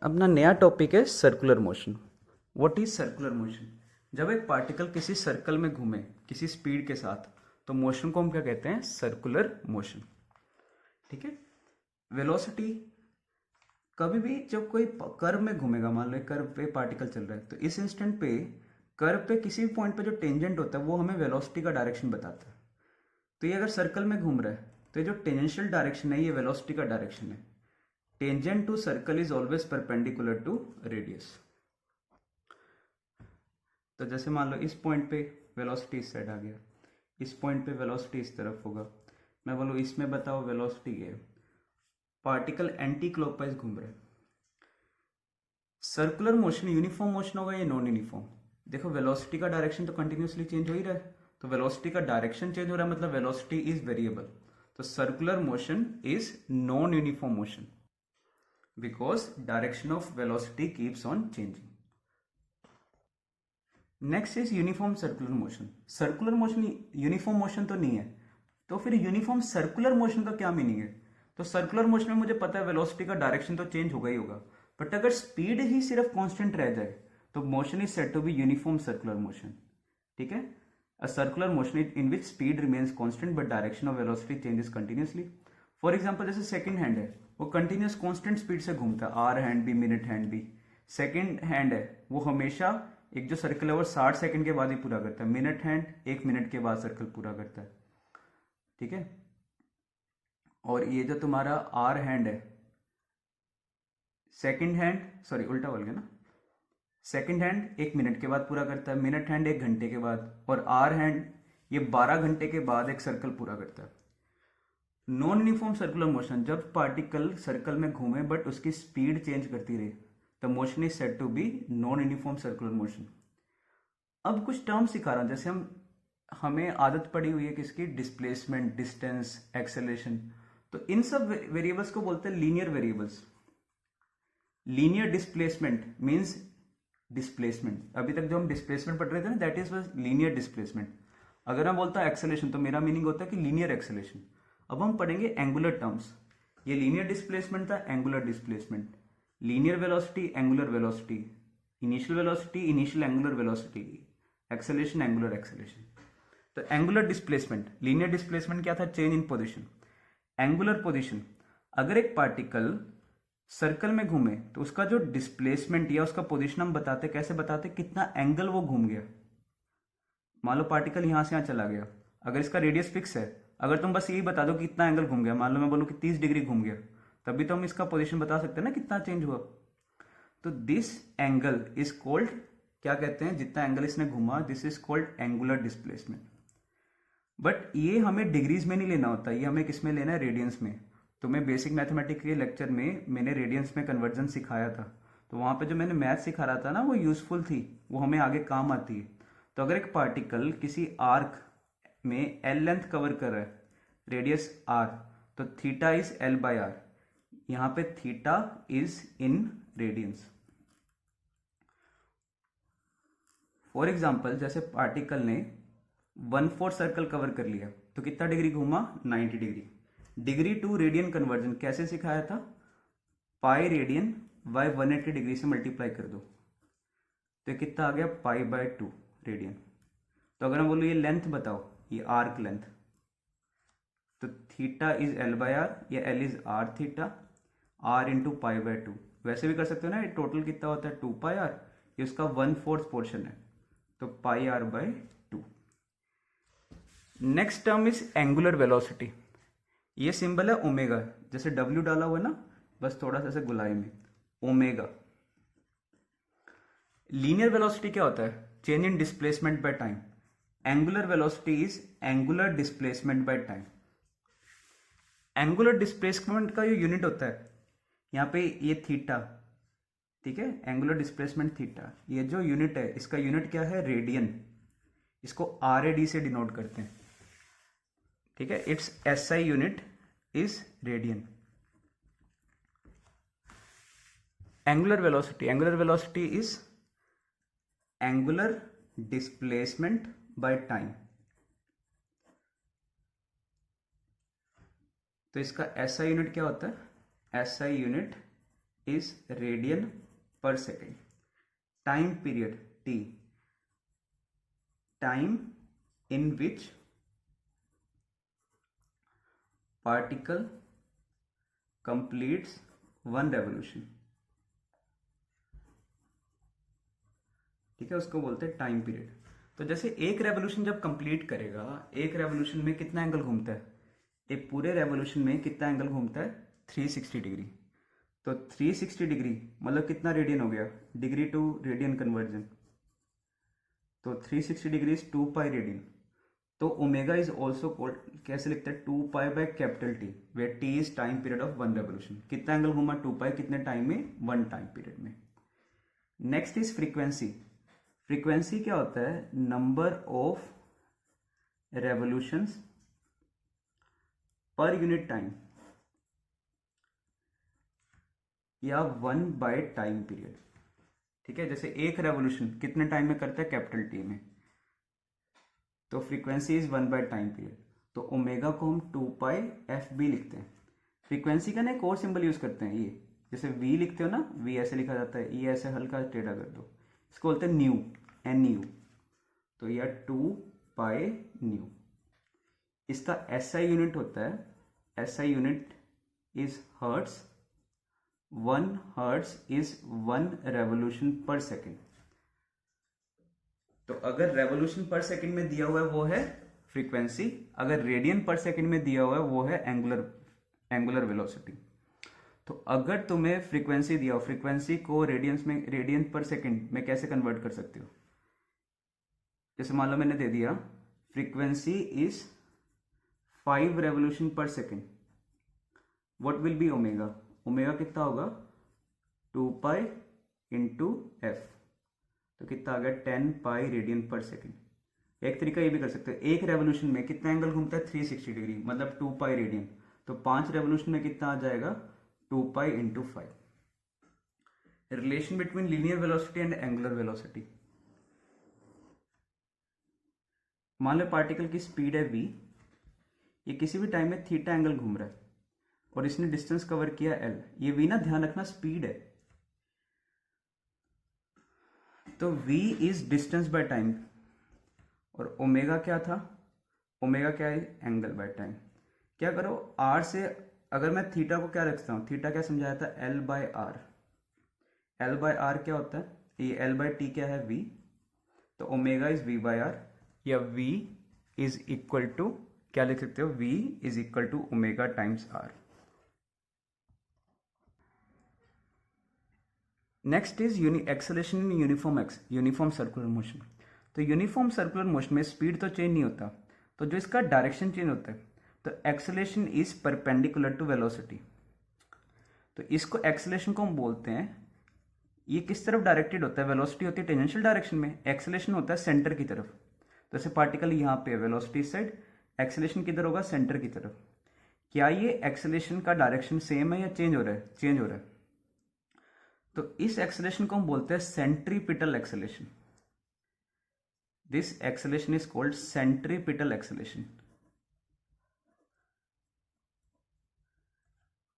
अपना नया टॉपिक है circular motion. What is circular motion? जब एक पार्टिकल किसी सर्कल में घूमे किसी स्पीड के साथ तो मोशन को हम क्या कहते हैं? Circular motion. ठीक है। वेलोसिटी कभी भी जब कोई कर्व में घूमेगा, मान लो एक कर्व पे पार्टिकल चल रहा है, तो इस इंस्टेंट पे कर्व पे किसी भी पॉइंट पे जो टेंजेंट होता है वो हमें वेलोसिटी का डायरेक्शन बताता है। तो ये अगर सर्कल में घूम रहा है तो ये जो टेंजेंशियल डायरेक्शन है ये वेलोसिटी का डायरेक्शन है। Tangent to circle is always perpendicular to radius. तो जैसे मान लो इस पॉइंट पे वेलोसिटी इस साइड आ गया, इस पॉइंट पे वेलोसिटी इस तरफ होगा। मैं बोलूँ इसमें बताओ वेलोसिटी है, पार्टिकल एंटी क्लॉकवाइज घूम रहा है। सर्कुलर मोशन यूनिफॉर्म मोशन होगा या नॉन यूनिफॉर्म? देखो वेलोसिटी का डायरेक्शन तो कंटिन्यूसली चेंज हो ही रहा है, तो वेलोसिटी का डायरेक्शन चेंज हो रहा है मतलब वेलोसिटी इज वेरिएबल। तो circular motion is non uniform motion because direction of velocity keeps on changing. Next is uniform circular motion. Circular motion uniform motion तो नहीं है, तो फिर यूनिफॉर्म सर्कुलर मोशन का क्या मीनिंग है? तो सर्कुलर मोशन में मुझे पता है वेलोसिटी का डायरेक्शन तो चेंज होगा ही होगा, बट अगर स्पीड ही सिर्फ कांस्टेंट रह जाए तो motion is said to be uniform circular motion. ठीक है। A circular motion in which speed remains constant but direction of velocity changes continuously. For example जैसे सेकंड हैंड है, वो कंटिन्यूस कांस्टेंट स्पीड से घूमता है, आर हैंड भी minute hand भी। सेकंड हैंड है वो हमेशा एक जो सर्कल है वो 60 सेकंड के बाद ही पूरा करता है, मिनट हैंड 1 मिनट के बाद सर्कल पूरा करता है। ठीक है। और ये जो तुम्हारा आर हैंड है, सेकंड हैंड, सॉरी उल्टा बोल गया ना, सेकंड हैंड 1 मिनट के बाद पूरा करता है, मिनट हैंड 1 घंटे के बाद, और आर हैंड ये 12 घंटे के बाद एक सर्कल पूरा करता है। नॉन यूनिफॉर्म सर्कुलर मोशन, जब पार्टिकल सर्कल में घूमे बट उसकी स्पीड चेंज करती रहे, the motion is said to be non uniform circular motion. अब कुछ टर्म सिखा रहा हूं, जैसे हमें आदत पड़ी हुई है किसकी? Displacement, distance, acceleration. तो इन सब वेरिएबल्स को बोलते हैं linear variables. Linear displacement means displacement. अभी तक जो हम डिस्प्लेसमेंट पढ़ रहे थे ना, दैट इज लीनियर डिस्प्लेसमेंट। अगर मैं बोलता हूं एक्सेलरेशन तो मेरा मीनिंग होता है कि लीनियर एक्सेलरेशन। अब हम पढ़ेंगे एंगुलर टर्म्स। ये लीनियर डिस्प्लेसमेंट था, angular displacement. Linear velocity, angular velocity, initial velocity, initial angular velocity, acceleration, angular acceleration. तो एंगुलर डिस्प्लेसमेंट, लीनियर डिस्प्लेसमेंट क्या था? Change in position. Angular position, अगर एक पार्टिकल सर्कल में घूमे तो उसका जो डिस्प्लेसमेंट या उसका पोजीशन हम बताते, कैसे बताते? कितना एंगल वो घूम गया। मान लो पार्टिकल यहां से यहां चला गया, अगर इसका रेडियस फिक्स है, अगर तुम बस यही बता दो कि कितना एंगल घूम गया, मान लो मैं बोलूं कि 30 डिग्री घूम गया, तभी तो हम इसका पोजीशन बता सकते हैं ना कितना चेंज हुआ। तो दिस एंगल इज कॉल्ड, क्या कहते हैं, जितना एंगल इसने घुमा, this is called angular displacement. But ये हमें डिग्रीज में नहीं लेना होता, ये हमें किस में लेना है? रेडियंस में। तो मैं बेसिक मैथमेटिक्स के लेक्चर में मैंने रेडियंस में कन्वर्जन सिखाया था, तो वहां पे जो मैंने मैथ सिखा रहा था ना वो यूजफुल थी, वो हमें आगे काम आती है। तो अगर एक पार्टिकल किसी आर्क में एल लेंथ कवर कर रहा है, रेडियस आर, तो theta is L by R. यहां पे theta is in radians. For example जैसे पार्टिकल ने 1/4 सर्कल कवर कर लिया तो कितना डिग्री घूमा? 90 degree. Degree to radian conversion कैसे सिखाया था? पाई रेडियन बाय 180 डिग्री से मल्टीप्लाई कर दो, तो कितना आ गया? Pi by 2 radian. तो अगर मैं बोलूँ ये लेंथ बताओ, ये आर्क लेंथ, तो theta is L by are, या L is R theta, R into pi by 2। वैसे भी कर सकते हो ना, ये टोटल कितना होता है? 2 पाई आर, ये उसका 1/4 पोर्शन है, तो pi R by 2। Next term is angular velocity. ये सिंबल है ओमेगा, जैसे डब्ल्यू डाला हुआ है ना, बस थोड़ा सा ऐसे गुलाई में, ओमेगा। लीनियर वेलोसिटी क्या होता है? Change in displacement bye time. Angular velocity is angular displacement bye time. Angular displacement का जो यूनिट होता है यहाँ पे ये थीटा, ठीक है, एंगुलर डिस्प्लेसमेंट थीटा, ये जो यूनिट है इसका यूनिट क्या है? रेडियन। इसको आर ए डी से डिनोट करते हैं। ठीक है, it's S I unit is radian. Angular velocity, angular velocity is angular displacement by time. तो इसका एस आई यूनिट क्या होता है? S I unit is radian per second. Time period t, time in which particle completes one revolution. ठीक है, उसको बोलते हैं टाइम पीरियड. तो जैसे एक रेवोल्यूशन जब कंप्लीट करेगा, एक रेवोल्यूशन में कितना एंगल घूमता है, एक पूरे रेवोल्यूशन में कितना एंगल घूमता है, 360 डिग्री. तो 360 डिग्री मतलब कितना रेडियन हो गया, डिग्री टू रेडियन कन्वर्जन. तो 360 डिग्री इज 2 पाई रेडियन. तो ओमेगा इज ऑल्सो कॉल्ड, कैसे लिखते हैं, 2 pi by capital T, where T is time period of one revolution. कितना एंगल घूमा, 2 पाई, कितने टाइम में, वन टाइम पीरियड में. Next is frequency. फ्रीक्वेंसी क्या होता है, number of revolutions per unit time या वन बाय टाइम पीरियड. ठीक है, जैसे एक रेवोल्यूशन कितने टाइम में करता है, कैपिटल टी में. तो frequency is one by time period. तो ओमेगा को हम 2 पाई एफ बी लिखते हैं. फ्रीक्वेंसी का ना एक और सिंबल यूज करते हैं, ये जैसे वी लिखते हो ना, वी ऐसे लिखा जाता है, ये ऐसे हल्का टेढ़ा कर दो, इसको बोलते हैं न्यू, एन यू. तो यह 2 पाई न्यू. इसका एसआई यूनिट होता है, SI unit is hertz. 1 hertz is 1 revolution per second. तो अगर रेवोल्यूशन पर सेकेंड में दिया हुआ है वो है फ्रीक्वेंसी, अगर रेडियन पर सेकेंड में दिया हुआ है वो है एंगुलर वेलोसिटी. तो अगर तुम्हें फ्रीक्वेंसी दिया हो, फ्रीक्वेंसी को रेडियंस में, रेडियन पर सेकेंड में कैसे कन्वर्ट कर सकते हो, जैसे मान लो मैंने दे दिया frequency is 5 revolution per second, what will be omega. Omega कितना होगा, 2 पाई इंटू एफ. तो कितना आ गया, 10 पाई रेडियन पर सेकेंड. एक तरीका ये भी कर सकते हो, एक रेवोल्यूशन में कितना एंगल घूमता है, 360 डिग्री, मतलब 2 पाई रेडियन. तो 5 रेवोल्यूशन में कितना आ जाएगा, 2 pi into 5. Relation between linear velocity and angular velocity. मान लो पार्टिकल की स्पीड है v, ये किसी भी टाइम में थीटा एंगल घूम रहा है और इसने डिस्टेंस कवर किया l. ये v ना, ध्यान रखना स्पीड है. तो v is distance by time और ओमेगा क्या था, ओमेगा क्या है, एंगल बाय टाइम. क्या करो, r से अगर मैं थीटा को क्या रखता हूं, थीटा क्या समझाया था, l by R. l by R क्या होता है, ये l बाय टी क्या है, v. तो omega is v by are, या v इज इक्वल टू, क्या लिख सकते हो, v is equal to omega times r. Next is acceleration in uniform circular motion. तो यूनिफॉर्म सर्कुलर मोशन में स्पीड तो चेंज नहीं होता, तो जो इसका डायरेक्शन चेंज होता है, तो acceleration is perpendicular to velocity. तो इसको एक्सेलरेशन को हम बोलते हैं, ये किस तरफ डायरेक्टेड होता है, वेलोसिटी होती है टेंजेंशियल डायरेक्शन में, एक्सेलरेशन होता है सेंटर की तरफ. तो जैसे पार्टिकल यहाँ पे वेलोसिटी साइड, एक्सेलरेशन किधर होगा, सेंटर की तरफ. क्या ये एक्सेलरेशन का डायरेक्शन सेम है या चेंज हो रहा है, चेंज हो रहा है. तो इस एक्सेलरेशन को हम बोलते हैं centripetal acceleration. This acceleration is called centripetal acceleration.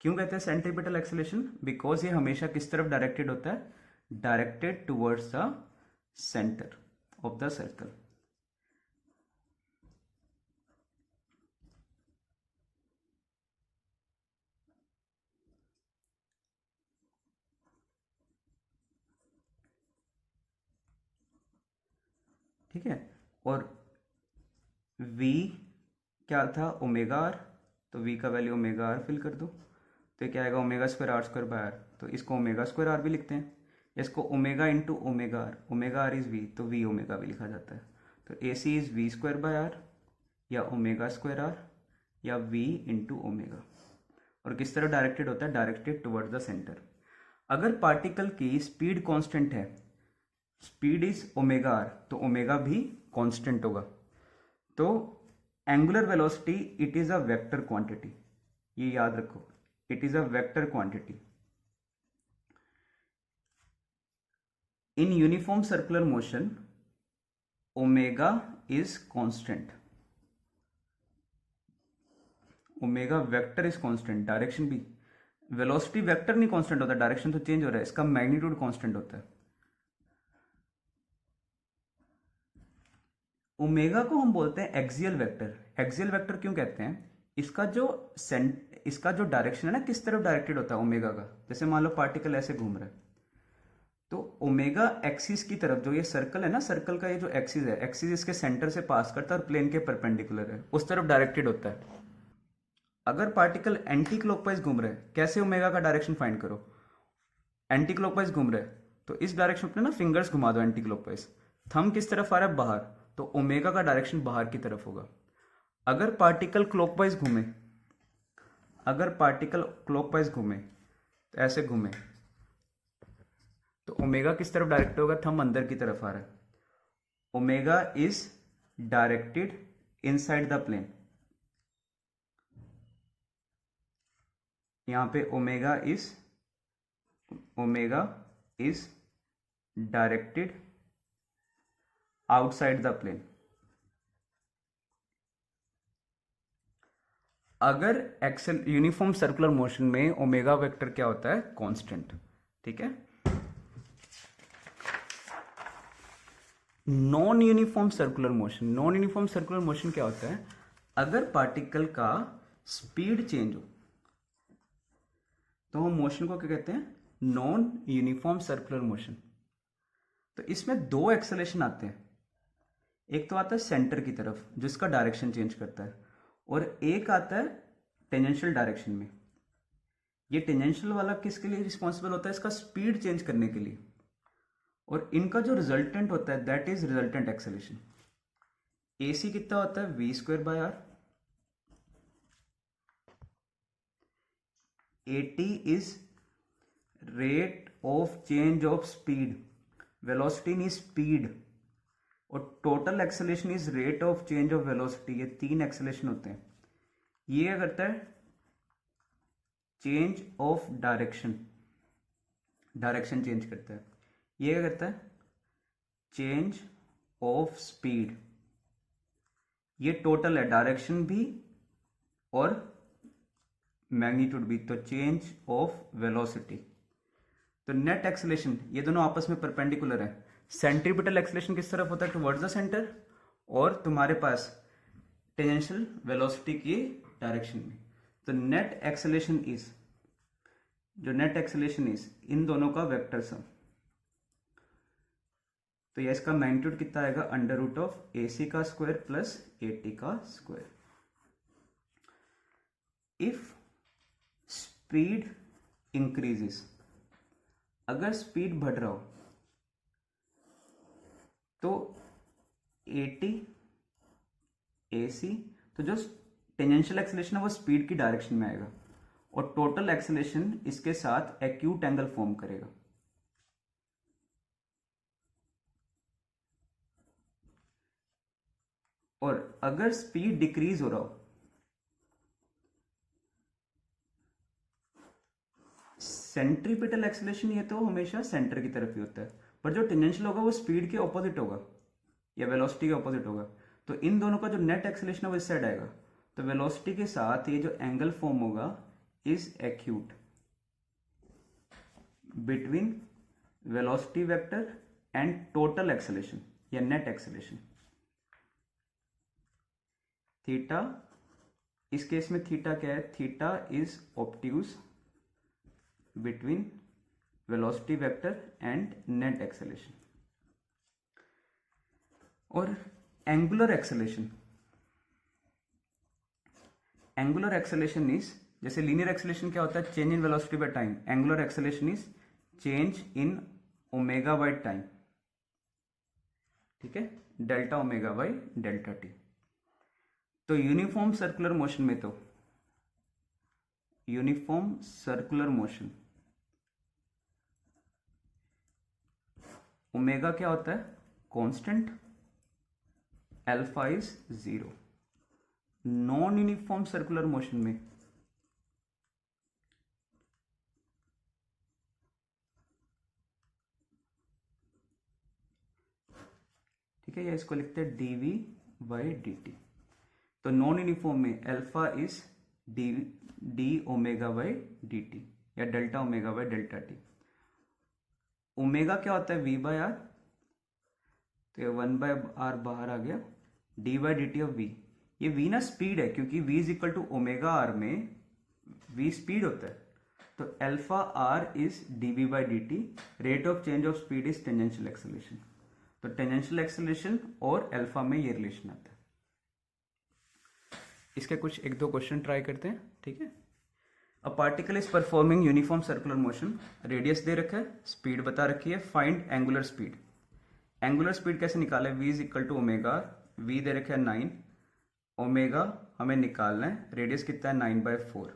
क्यों कहते हैं सेंट्रीपिटल एक्सेलरेशन, बिकॉज ये हमेशा किस तरफ डायरेक्टेड होता है, directed towards the centre of the circle. ठीक है, और v क्या था, ओमेगा आर. तो v का वैल्यू ओमेगा आर फिल कर दो, तो क्या आएगा, omega square R square by are. तो इसको ओमेगा स्क्वायर आर भी लिखते हैं, इसको omega into omega R is v, तो v ओमेगा भी लिखा जाता है. तो A C is v square by are, या ओमेगा स्क्वायर आर, या v इंटू ओमेगा. और किस तरह डायरेक्टेड होता है, डायरेक्टेड टुवर्ड्स द सेंटर. अगर पार्टिकल की स्पीड कांस्टेंट है, स्पीड इज ओमेगा आर, तो ओमेगा भी कांस्टेंट होगा. तो angular velocity it is a vector quantity, ये याद रखो, it is a vector quantity. In uniform circular motion omega is constant, omega vector is constant, direction भी. Velocity vector नहीं constant होता, डायरेक्शन तो चेंज हो रहा है, इसका मैग्नीट्यूड कांस्टेंट होता है। ओमेगा को हम बोलते हैं एक्सियल वेक्टर। एक्सियल वेक्टर क्यों कहते हैं? इसका जो डायरेक्शन है ना, किस तरफ डायरेक्टेड होता है ओमेगा का। जैसे मान लो पार्टिकल ऐसे घूम रहा है, तो ओमेगा एक्सिस की तरफ, जो ये सर्कल है ना, सर्कल का ये जो एक्सिस है, एक्सिस इसके सेंटर से पास करता है और प्लेन के परपेंडिकुलर है, उस तरफ डायरेक्टेड होता है। अगर पार्टिकल एंटी क्लॉकवाइज घूम रहे हैं, कैसे ओमेगा का डायरेक्शन फाइंड करो? एंटी क्लॉकवाइज घूम रहे हैं तो इस डायरेक्शन में ना फिंगर्स घुमा दो एंटी क्लॉकवाइज, थंब किस तरफ आ रहा है? बाहर, तो ओमेगा का डायरेक्शन बाहर की तरफ होगा। अगर पार्टिकल क्लॉकवाइज घूमे, अगर पार्टिकल क्लॉकवाइज घूमे तो ऐसे घूमे, तो ओमेगा किस तरफ डायरेक्ट होगा? थंब अंदर की तरफ आ रहा है। Omega is directed inside the plane. यहां पे omega is directed outside the plane. अगर एक्सेल यूनिफॉर्म सर्कुलर मोशन में ओमेगा वेक्टर क्या होता है? कांस्टेंट। ठीक है। Non uniform circular motion, non uniform circular motion क्या होता है? अगर पार्टिकल का स्पीड चेंज हो तो हम मोशन को क्या कहते हैं? Non uniform circular motion. तो इसमें दो एक्सेलेरेशन आते हैं, एक तो आता है सेंटर की तरफ जिसका डायरेक्शन चेंज करता है, और एक आता है टेंजेंशियल डायरेक्शन में। ये टेंजेंशियल वाला किसके लिए रिस्पॉन्सिबल होता है? इसका स्पीड चेंज करने के लिए। और इनका जो रिजल्टेंट होता है that is resultant acceleration. AC कितना होता है? v²/r। AT is rate of change of speed, velocity नहीं स्पीड, और total acceleration is rate of change of velocity. ये तीन एक्सेलेरेशन होते हैं। ये क्या करता है? Change of direction, direction change करता है। ये क्या करता है? Change of speed. ये टोटल है, डायरेक्शन भी और मैग्नीट्यूड भी, तो चेंज ऑफ वेलोसिटी। तो नेट एक्सेलेरेशन, ये दोनों आपस में परपेंडिकुलर है। सेंट्रीपिटल एक्सेलेरेशन किस तरफ होता है? टुवर्ड्स द सेंटर, और तुम्हारे पास टेंजेंशियल वेलोसिटी की डायरेक्शन में। तो नेट एक्सेलेरेशन इज, जो नेट एक्सेलेरेशन इज इन दोनों का वेक्टर सम। तो ये इसका मैग्नीट्यूड कितना आएगा? √AC का स्क्वायर प्लस AT का स्क्वायर। इफ स्पीड इंक्रीजेस, अगर स्पीड बढ़ रहा हो तो AT AC, तो जो टेंजेंशियल एक्सेलेरेशन है वो स्पीड की डायरेक्शन में आएगा, और टोटल एक्सेलेरेशन इसके साथ एक्यूट एंगल फॉर्म करेगा। और अगर स्पीड डिक्रीज हो रहा हो, सेंट्रीपिटल एक्सेलेरेशन ये तो हमेशा सेंटर की तरफ ही होता है, पर जो टेंजेंशियल होगा वो स्पीड के ऑपोजिट होगा या वेलोसिटी के ऑपोजिट होगा। तो इन दोनों का जो नेट एक्सेलेरेशन है वो इस साइड आएगा, तो वेलोसिटी के साथ ये जो एंगल फॉर्म होगा is acute between velocity vector and total acceleration या नेट एक्सेलेरेशन। थीटा, इस केस में थीटा क्या है? Theta is obtuse between velocity vector and net acceleration. और angular acceleration, angular acceleration is, जैसे लीनियर एक्सेलेरेशन क्या होता है? Change in velocity by time. Angular acceleration is change in omega by time. ठीक है, delta omega by delta T. तो uniform circular motion में, तो यूनिफॉर्म सर्कुलर मोशन ओमेगा क्या होता है? Constant, alpha is 0। Non uniform circular motion में ठीक है, या इसको लिखते हैं dv/dt। तो नॉन यूनिफॉर्म में alpha is D omega by dt। या delta omega by delta T. Omega क्या होता है, वी बाय आर, तो ये 1/r बाहर आ गया, d by d t of v. ये वी ना स्पीड है, क्योंकि v is equal to omega r में v स्पीड होता है, तो alpha r is d v by d t. Rate of change of speed is tangential acceleration. तो tangential acceleration और अल्फा में ये रिलेशन आता है। इसके कुछ एक दो क्वेश्चन ट्राई करते हैं, ठीक है। A particle is performing uniform circular motion, radius दे रखा है, स्पीड बता रखी है, find angular speed. Angular speed कैसे निकाले, v is equal to omega, v दे रखा है 9, ओमेगा हमें निकालना है, रेडियस कितना है 9/4,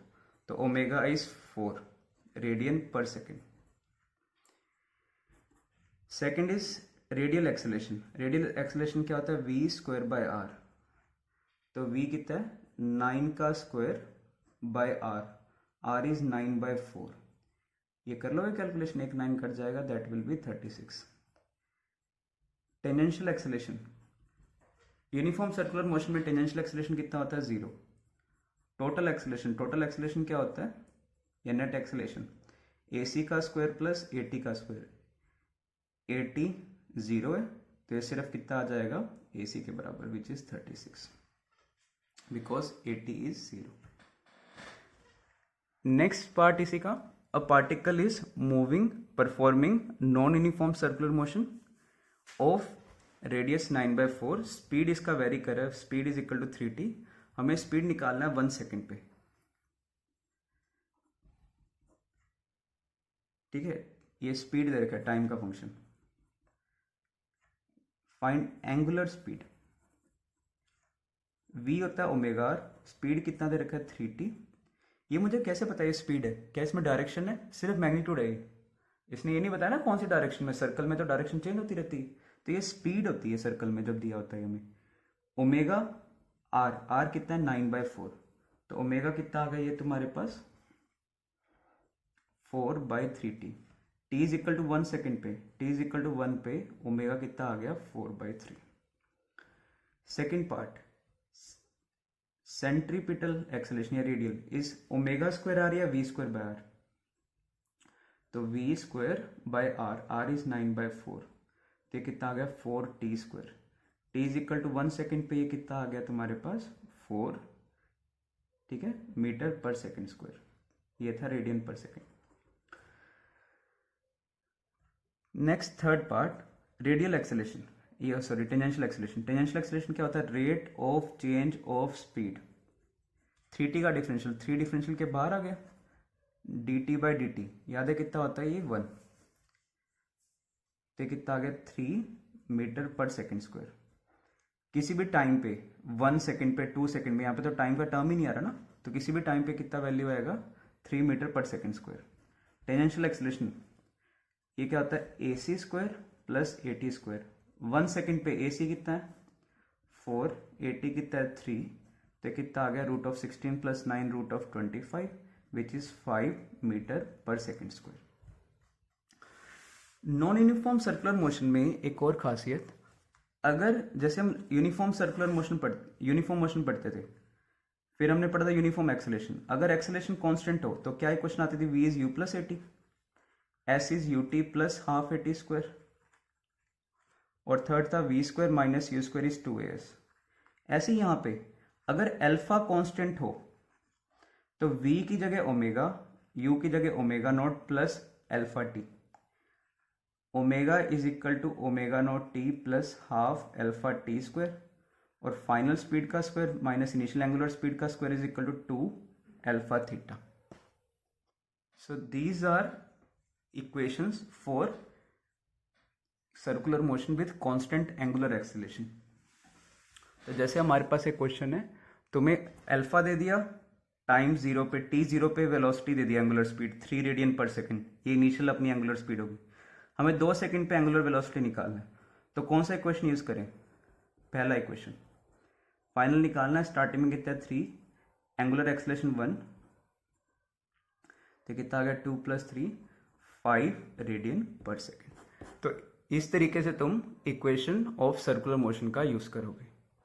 तो omega is 4 radian per second. Second is radial acceleration. Radial acceleration क्या होता है, v स्क्वायर बाय आर, तो v कितना है 9 का square by r, r is 9/4। ये कर लो कैलकुलेशन, एक 9 कट जाएगा, that will be 36। Tangential acceleration, uniform circular motion में टेंजेंशियल एक्सेलरेशन कितना होता है, 0। टोटल एक्सेलरेशन, टोटल एक्सेलरेशन क्या होता है, या नेट एक्सेलरेशन, AC का स्क्वायर प्लस AT का स्क्वायर। AT 0 है, तो ये सिर्फ कितना आ जाएगा, AC के बराबर, which is 36, because AT is 0। Next part इसी का, अ particle is moving performing non uniform circular motion of radius 9/4, speed इसका वेरी कर रहा है, speed is equal to 3t। हमें स्पीड निकालना है 1 सेकेंड पे, ठीक है। ये स्पीड दे रखा है, टाइम का function. Find angular speed, v होता है ओमेगा आर, स्पीड कितना दे रखा है 3t। ये मुझे कैसे पता है स्पीड है, क्या इसमें डायरेक्शन है, सिर्फ मैग्नीट्यूड है। इसने ये नहीं बताया ना कौन सी डायरेक्शन में, सर्कल में तो डायरेक्शन चेंज होती रहती है, तो ये स्पीड होती है सर्कल में जब दिया होता है हमें। ओमेगा आर, आर कितना है 9/4, तो ओमेगा कितना आ गया ये तुम्हारे पास 4/3t। t is equal to 1 second पे, t इज इक्वल टू 1 पे ओमेगा कितना आ गया 4/3। सेकेंड पार्ट, सेंट्रीपिटल एक्सेलरेशन या radial is omega square r या v स्क्वायर बाय आर, तो v square by r, r is 9/4, तो ये कितना आ गया 4t square. t is equal to 1 second पे ये कितना आ गया तुम्हारे पास 4, ठीक है, मीटर पर सेकेंड स्क्वायर। ये था radian per second. Next third part, radial acceleration, ये sorry tangential acceleration. Tangential acceleration क्या होता है, rate of change of speed. 3t का डिफरेंशियल, 3 डिफरेंशियल के बाहर आ गया, dt बाई dt, याद है कितना होता है ये 1, तो कितना आ गया 3 मीटर पर सेकेंड स्क्वायर। किसी भी टाइम पे 1 सेकेंड पे, 2 सेकेंड में, यहाँ पे तो टाइम का टर्म ही नहीं आ रहा ना, तो किसी भी टाइम पे कितना वैल्यू आएगा 3 मीटर पर सेकेंड स्क्वायर। टेंजेंशियल एक्सेलरेशन ये क्या होता है, AC square plus AT square. 1 second पे AC कितना है 4, AT कितना है 3, तो कितना आ गया √16 + 9 √25, विच इज 5 मीटर पर second square. Non uniform circular motion में एक और खासियत, अगर जैसे हम यूनिफॉर्म मोशन पढ़ते थे, फिर हमने पढ़ा था यूनिफॉर्म एक्सेलरेशन। अगर एक्सेलरेशन कांस्टेंट हो तो क्या इक्वेशन आती थी, v is u + AT, s is ut + ½ AT square, और थर्ड था v square minus u square is 2as। ऐसे ही यहाँ पे अगर अल्फा कांस्टेंट हो तो v की जगह ओमेगा, u की जगह omega naught plus alpha T. Omega is equal to omega naught T plus half alpha T square, और फाइनल स्पीड का square minus initial angular speed का square is equal to 2 alpha theta. So these are equations for circular motion with constant angular acceleration. तो जैसे हमारे पास एक question है, तुम्हें alpha दे दिया, टाइम 0 पे, t 0 पे वेलोसिटी दे दिया angular speed 3 radian per second, ये इनिशियल अपनी एंगुलर स्पीड होगी। हमें 2 सेकंड पे एंगुलर वेलोसिटी निकालना है, तो कौन सा इक्वेशन यूज करें, पहला इक्वेशन। फाइनल निकालना है, स्टार्टिंग में कितना है 3, एंगुलर एक्सेलरेशन 1, तो कितना आ गया 2 + 3 5 रेडियन पर सेकेंड। तो इस तरीके से तुम इक्वेशन ऑफ सर्कुलर मोशन का यूज करोगे।